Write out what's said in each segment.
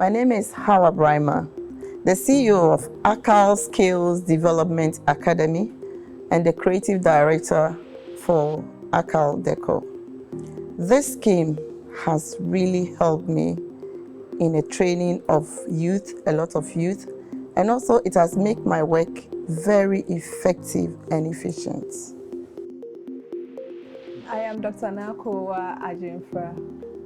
My name is Hawa Brima, the CEO of Akaal Skills Development Academy and the creative director for Akaal Deco. This scheme has really helped me in a training of youth, a lot of youth, and also it has made my work very effective and efficient. I am Dr. Nakowa Ajinfra,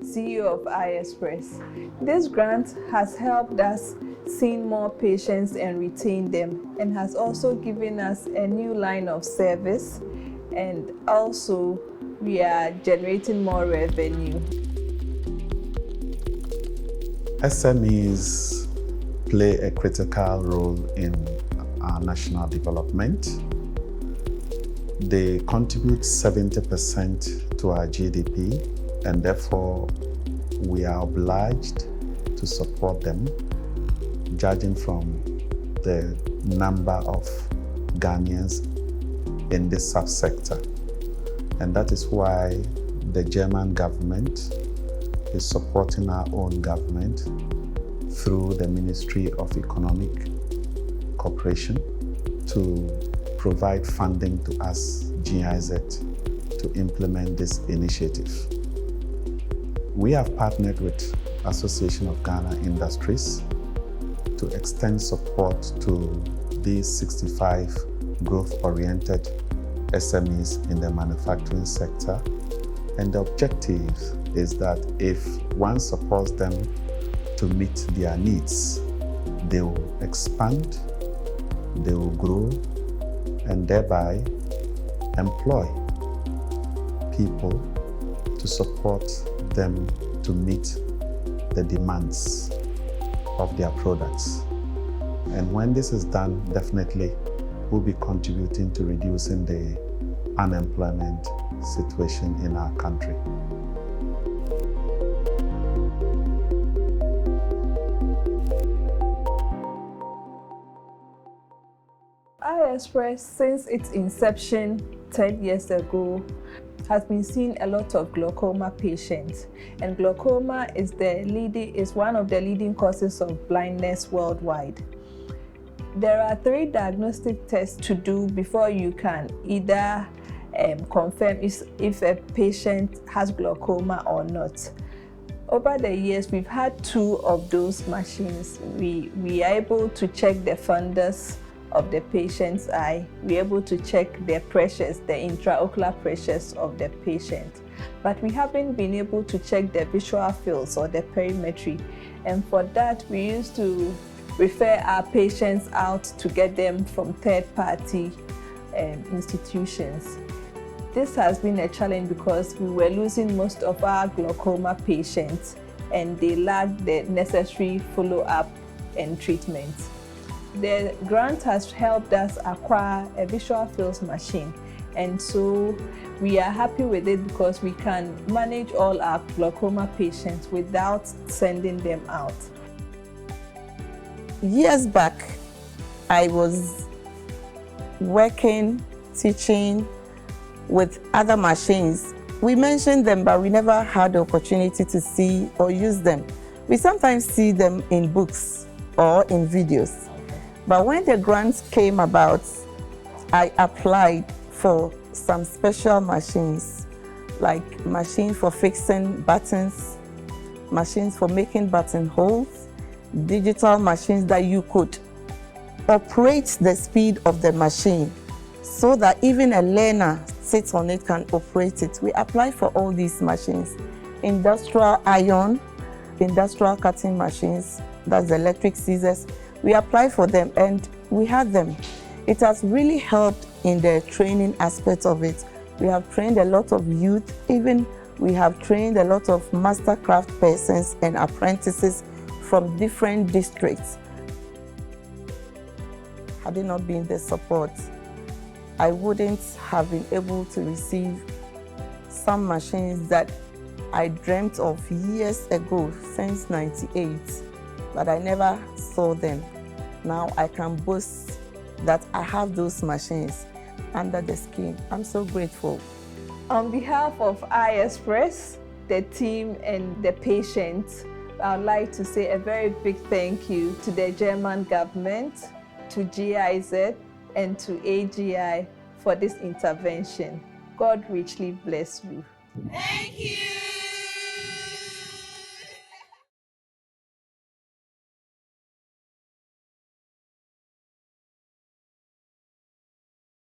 CEO of iExpress. This grant has helped us see more patients and retain them, and has also given us a new line of service, and also we are generating more revenue. SMEs play a critical role in our national development. They contribute 70% to our GDP, and therefore we are obliged to support them, judging from the number of Ghanaians in this subsector. And that is why the German government is supporting our own government through the Ministry of Economic Cooperation to provide funding to us, GIZ, to implement this initiative. We have partnered with Association of Ghana Industries to extend support to these 65 growth-oriented SMEs in the manufacturing sector. And the objective is that if one supports them to meet their needs, they will expand, they will grow, and thereby employ people to support them to meet the demands of their products. And when this is done, definitely we'll be contributing to reducing the unemployment situation in our country. iExpress, since its inception 10 years ago, has been seeing a lot of glaucoma patients, and glaucoma is one of the leading causes of blindness worldwide. There are 3 diagnostic tests to do before you can either confirm if a patient has glaucoma or not. Over the years, we've had 2 of those machines. We are able to check the fundus of the patient's eye. We're able to check their pressures, the intraocular pressures of the patient. But we haven't been able to check the visual fields or the perimetry. And for that, we used to refer our patients out to get them from third-party institutions. This has been a challenge because we were losing most of our glaucoma patients, and they lacked the necessary follow-up and treatment. The grant has helped us acquire a visual fields machine, and so we are happy with it because we can manage all our glaucoma patients without sending them out. Years back, I was working, teaching with other machines. We mentioned them, but we never had the opportunity to see or use them. We sometimes see them in books or in videos. But when the grants came about, I applied for some special machines, like machines for fixing buttons, machines for making buttonholes, digital machines that you could operate the speed of the machine so that even a learner sits on it can operate it. We applied for all these machines. Industrial iron, industrial cutting machines, that's electric scissors. We applied for them and we had them. It has really helped in the training aspect of it. We have trained a lot of youth, even we have trained a lot of mastercraft persons and apprentices from different districts. Had it not been the support, I wouldn't have been able to receive some machines that I dreamt of years ago, since '98, but I never saw them. Now I can boast that I have those machines under the scheme. I'm so grateful. On behalf of iExpress, the team and the patients, I'd like to say a very big thank you to the German government, to GIZ, and to AGI for this intervention. God richly bless you. Thank you.